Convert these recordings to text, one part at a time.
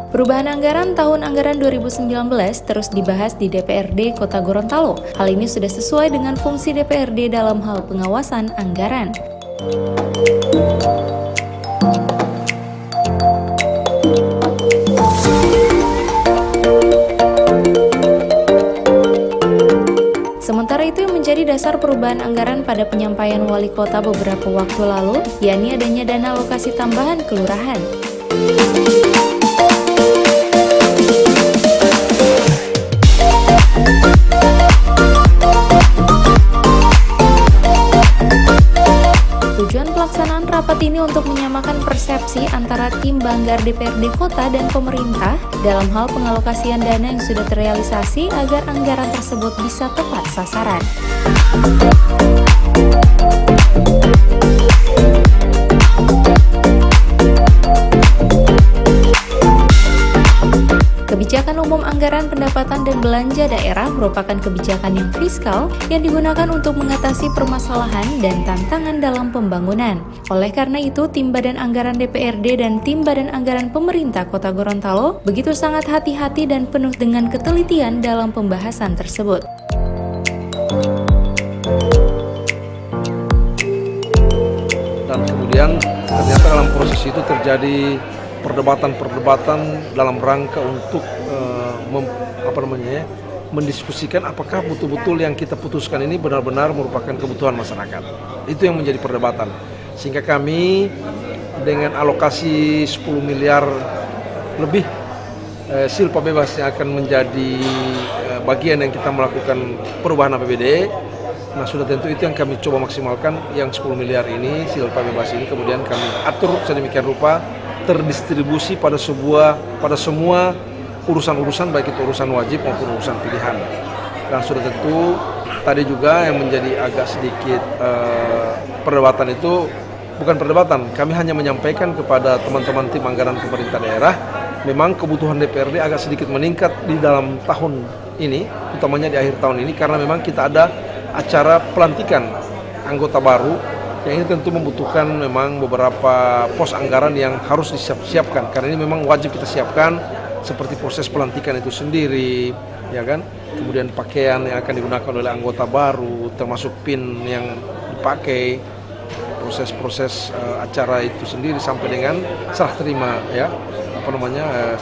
Perubahan anggaran tahun anggaran 2019 terus dibahas di DPRD Kota Gorontalo. Hal ini sudah sesuai dengan fungsi DPRD dalam hal pengawasan anggaran. Sementara itu yang menjadi dasar perubahan anggaran pada penyampaian wali kota beberapa waktu lalu, yakni adanya dana alokasi tambahan kelurahan. Tujuan pelaksanaan rapat ini untuk menyamakan persepsi antara tim Banggar DPRD Kota dan pemerintah dalam hal pengalokasian dana yang sudah terrealisasi agar anggaran tersebut bisa tepat sasaran. Kebijakan umum anggaran pendapatan dan belanja daerah merupakan kebijakan yang fiskal yang digunakan untuk mengatasi permasalahan dan tantangan dalam pembangunan. Oleh karena itu, tim Badan Anggaran DPRD dan tim Badan Anggaran Pemerintah Kota Gorontalo begitu sangat hati-hati dan penuh dengan ketelitian dalam pembahasan tersebut. Dan kemudian ternyata dalam proses itu terjadi perdebatan dalam rangka untuk mendiskusikan apakah betul-betul yang kita putuskan ini benar-benar merupakan kebutuhan masyarakat. Itu yang menjadi perdebatan. Sehingga kami dengan alokasi 10 miliar lebih silpa bebas yang akan menjadi bagian yang kita melakukan perubahan APBD. Nah, sudah tentu itu yang kami coba maksimalkan, yang 10 miliar ini silpa bebas ini kemudian kami atur sedemikian rupa terdistribusi pada semua urusan-urusan, baik itu urusan wajib maupun urusan pilihan. Dan sudah tentu tadi juga yang menjadi agak sedikit perdebatan itu bukan perdebatan, kami hanya menyampaikan kepada teman-teman tim anggaran pemerintah daerah, memang kebutuhan DPRD agak sedikit meningkat di dalam tahun ini, utamanya di akhir tahun ini, karena memang kita ada acara pelantikan anggota baru. Yang ini tentu membutuhkan memang beberapa pos anggaran yang harus disiapkan, karena ini memang wajib kita siapkan, seperti proses pelantikan itu sendiri, ya kan? Kemudian pakaian yang akan digunakan oleh anggota baru, termasuk PIN yang dipakai, proses-proses acara itu sendiri sampai dengan serah terima, ya,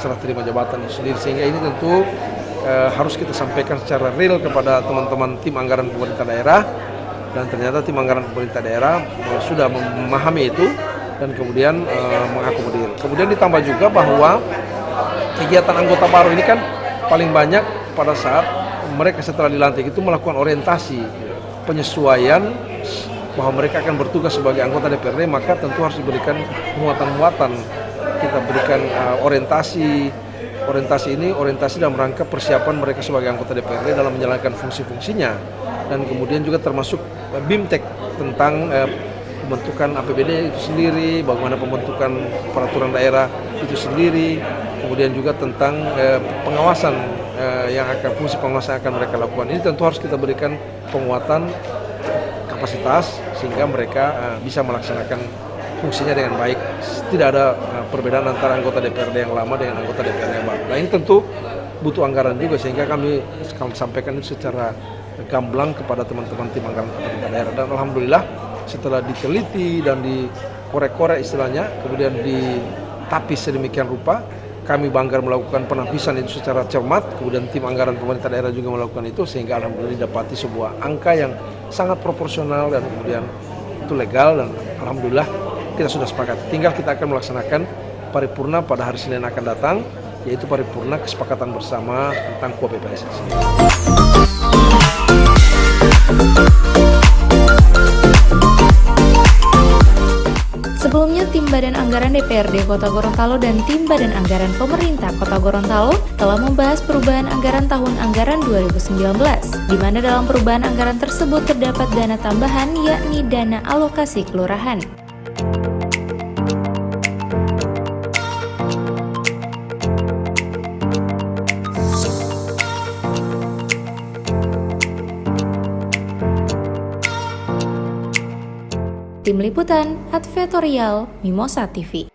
serah terima jabatan itu sendiri. Sehingga ini tentu harus kita sampaikan secara real kepada teman-teman tim anggaran pemerintah daerah. Dan ternyata tim anggaran pemerintah daerah sudah memahami itu dan kemudian mengakomodir. Kemudian ditambah juga bahwa kegiatan anggota baru ini kan paling banyak pada saat mereka setelah dilantik itu melakukan orientasi penyesuaian bahwa mereka akan bertugas sebagai anggota DPRD, maka tentu harus diberikan muatan-muatan. Kita berikan orientasi dalam rangka persiapan mereka sebagai anggota DPRD dalam menjalankan fungsi-fungsinya, dan kemudian juga termasuk BIMTEK tentang pembentukan APBD itu sendiri, bagaimana pembentukan peraturan daerah itu sendiri, kemudian juga tentang pengawasan fungsi pengawasan yang akan mereka lakukan. Ini tentu harus kita berikan penguatan kapasitas sehingga mereka bisa melaksanakan fungsinya dengan baik. Tidak ada perbedaan antara anggota DPRD yang lama dengan anggota DPRD yang baru. Nah, ini tentu butuh anggaran juga, sehingga kami sampaikan itu secara gamblang kepada teman-teman tim anggaran pemerintah daerah. Dan alhamdulillah setelah diteliti dan dikorek-korek istilahnya, kemudian ditapis sedemikian rupa, kami Banggar melakukan penapisan itu secara cermat, kemudian tim anggaran pemerintah daerah juga melakukan itu, sehingga alhamdulillah didapati sebuah angka yang sangat proporsional dan kemudian itu legal, dan alhamdulillah kita sudah sepakat. Tinggal kita akan melaksanakan paripurna pada hari Senin akan datang, yaitu paripurna kesepakatan bersama tentang KUAPPS itu sendiri. Sebelumnya, tim Badan Anggaran DPRD Kota Gorontalo dan tim Badan Anggaran Pemerintah Kota Gorontalo telah membahas perubahan anggaran tahun anggaran 2019, di mana dalam perubahan anggaran tersebut terdapat dana tambahan, yakni dana alokasi kelurahan. Tim Liputan, Advertorial, Mimosa TV.